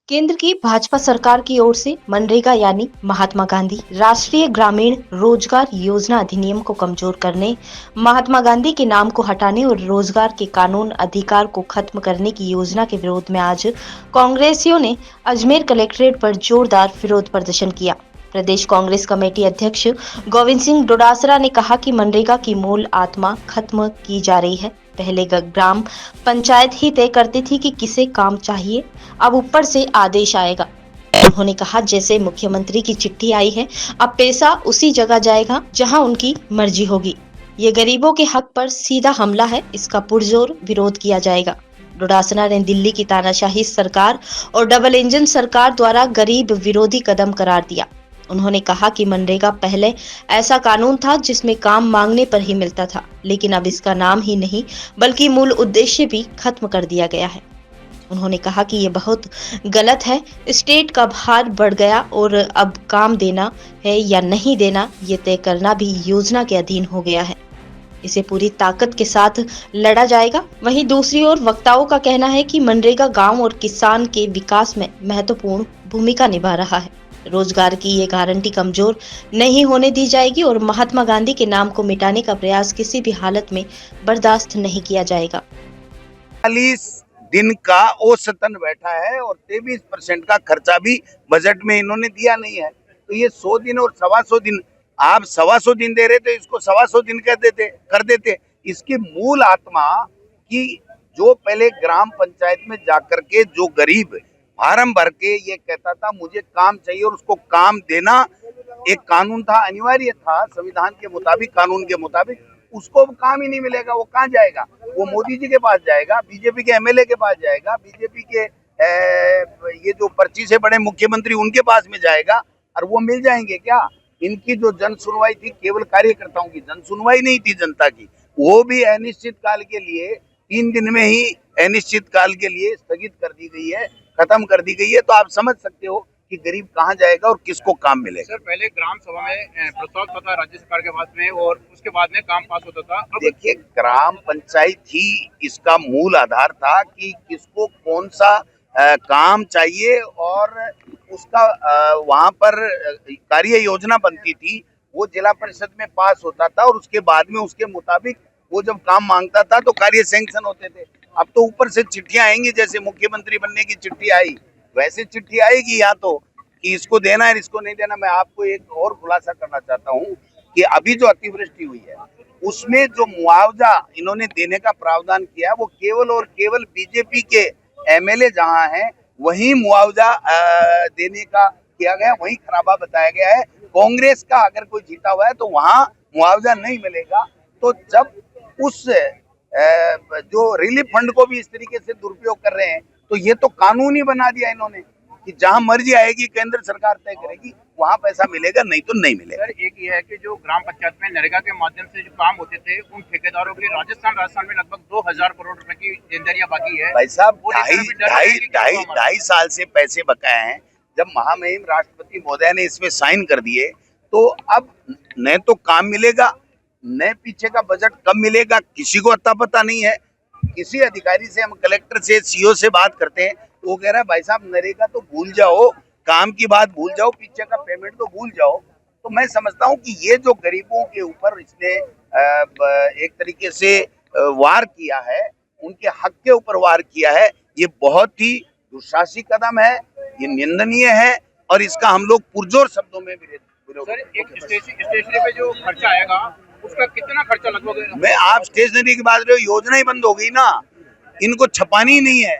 केंद्र की भाजपा सरकार की ओर से मनरेगा यानी महात्मा गांधी राष्ट्रीय ग्रामीण रोजगार योजना अधिनियम को कमजोर करने, महात्मा गांधी के नाम को हटाने और रोजगार के कानून अधिकार को खत्म करने की योजना के विरोध में आज कांग्रेसियों ने अजमेर कलेक्ट्रेट पर जोरदार विरोध प्रदर्शन किया। प्रदेश कांग्रेस कमेटी अध्यक्ष गोविंद सिंह डोडासरा ने कहा कि मनरेगा की मूल आत्मा खत्म की जा रही है। पहले ग्राम पंचायत ही तय करती थी कि किसे काम चाहिए, अब ऊपर से आदेश आएगा। उन्होंने कहा जैसे मुख्यमंत्री की चिट्ठी आई है, अब पैसा उसी जगह जाएगा जहां उनकी मर्जी होगी। ये गरीबों के हक पर सीधा हमला है, इसका पुरजोर विरोध किया जाएगा। डोडासना ने दिल्ली की तानाशाही सरकार और डबल इंजन सरकार द्वारा गरीब विरोधी कदम करार दिया। उन्होंने कहा कि मनरेगा पहले ऐसा कानून था जिसमें काम मांगने पर ही मिलता था, लेकिन अब इसका नाम ही नहीं बल्कि मूल उद्देश्य भी खत्म कर दिया गया है। उन्होंने कहा कि ये बहुत गलत है, स्टेट का भार बढ़ गया और अब काम देना है या नहीं देना ये तय करना भी योजना के अधीन हो गया है। इसे पूरी ताकत के साथ लड़ा जाएगा। वहीं दूसरी ओर वक्ताओं का कहना है कि मनरेगा गांव और किसान के विकास में महत्वपूर्ण भूमिका निभा रहा है। रोजगार की ये गारंटी कमजोर नहीं होने दी जाएगी और महात्मा गांधी के नाम को मिटाने का प्रयास किसी भी हालत में बर्दाश्त नहीं किया जाएगा। 40 दिन का औसतन बैठा है और 23% का खर्चा भी बजट में इन्होंने दिया नहीं है। तो ये 100 दिन और 125 दिन, आप 125 दिन दे रहे थे, इसको 125 दिन कर देते। इसकी मूल आत्मा की जो पहले ग्राम पंचायत में जाकर के जो गरीब फार्म भर के ये कहता था मुझे काम चाहिए और उसको काम देना एक कानून था, अनिवार्य था संविधान के मुताबिक, कानून के मुताबिक। उसको काम ही नहीं मिलेगा, वो कहाँ जाएगा? वो मोदी जी के पास जाएगा, बीजेपी के एमएलए के पास जाएगा, बीजेपी के ये जो पर्ची से बड़े मुख्यमंत्री उनके पास में जाएगा और वो मिल जाएंगे क्या? इनकी जो जन सुनवाई थी केवल कार्यकर्ताओं की जन सुनवाई नहीं थी, जनता की, वो भी अनिश्चित काल के लिए 3 दिन में ही अनिश्चित काल के लिए स्थगित कर दी गई है, खत्म कर दी गई है। तो आप समझ सकते हो कि गरीब कहाँ जाएगा और किसको काम मिलेगा। सर पहले ग्राम सभा में प्रस्ताव था राज्य सरकार के पास में और उसके बाद में काम पास होता था। अब देखिए, ग्राम पंचायत ही इसका मूल आधार था कि किसको कौन सा काम चाहिए और उसका वहां पर कार्य योजना बनती थी, वो जिला परिषद में पास होता था और उसके बाद में उसके मुताबिक वो जब काम मांगता था तो कार्य सैंक्शन होते थे। अब तो ऊपर से चिट्ठियां आएंगी, जैसे मुख्यमंत्री बनने की चिट्ठी आई वैसे चिट्ठी आएगी यहाँ तो कि इसको देना है इसको नहीं देना। मैं आपको एक और खुलासा करना चाहता हूँ कि अभी जो अतिवृष्टि हुई है उसमें जो मुआवजा इन्होंने देने का प्रावधान किया वो केवल और केवल बीजेपी के एमएलए जहाँ हैं वही मुआवजा देने का किया गया, वही खराबा बताया गया है। कांग्रेस का अगर कोई जीता हुआ है तो वहाँ मुआवजा नहीं मिलेगा। तो जब उस जो रिलीफ फंड को भी इस तरीके से दुरुपयोग कर रहे हैं तो ये तो कानून ही बना दिया इन्होंने कि जहां मर्जी आएगी केंद्र सरकार तय करेगी, वहां पैसा मिलेगा, नहीं तो नहीं मिलेगा। सर एक ये है कि जो ग्राम पंचायत में नरेगा के माध्यम से जो काम होते थे उन ठेकेदारों के लिए राजस्थान में लगभग 2000 करोड़ रुपए की देनदारियां बाकी है। भाई साहब, ढाई साल से पैसे बकाए हैं। जब महामहिम राष्ट्रपति महोदय ने इसमें साइन कर दिए तो अब न तो काम मिलेगा न पीछे का बजट कब मिलेगा किसी को अता पता नहीं है। किसी अधिकारी से, हम कलेक्टर से, सीओ से बात करते हैं तो वो कह रहा है भाई साहब नरेगा तो भूल जाओ, काम की बात भूल जाओ, पीछे का पेमेंट तो भूल जाओ। तो मैं समझता हूँ कि ये जो गरीबों के ऊपर इसने एक तरीके से वार किया है, उनके हक के ऊपर वार किया है, ये बहुत ही दुशासी कदम है, ये निंदनीय है और इसका हम लोग पुरजोर शब्दों में विरोध। सर एक स्टेशनरी पे जो खर्चा आएगा उसका कितना खर्चा लगभग? मैं आप स्टेशनरी की बात रहे हो, योजना ही बंद हो गई ना, इनको छपानी ही नहीं है।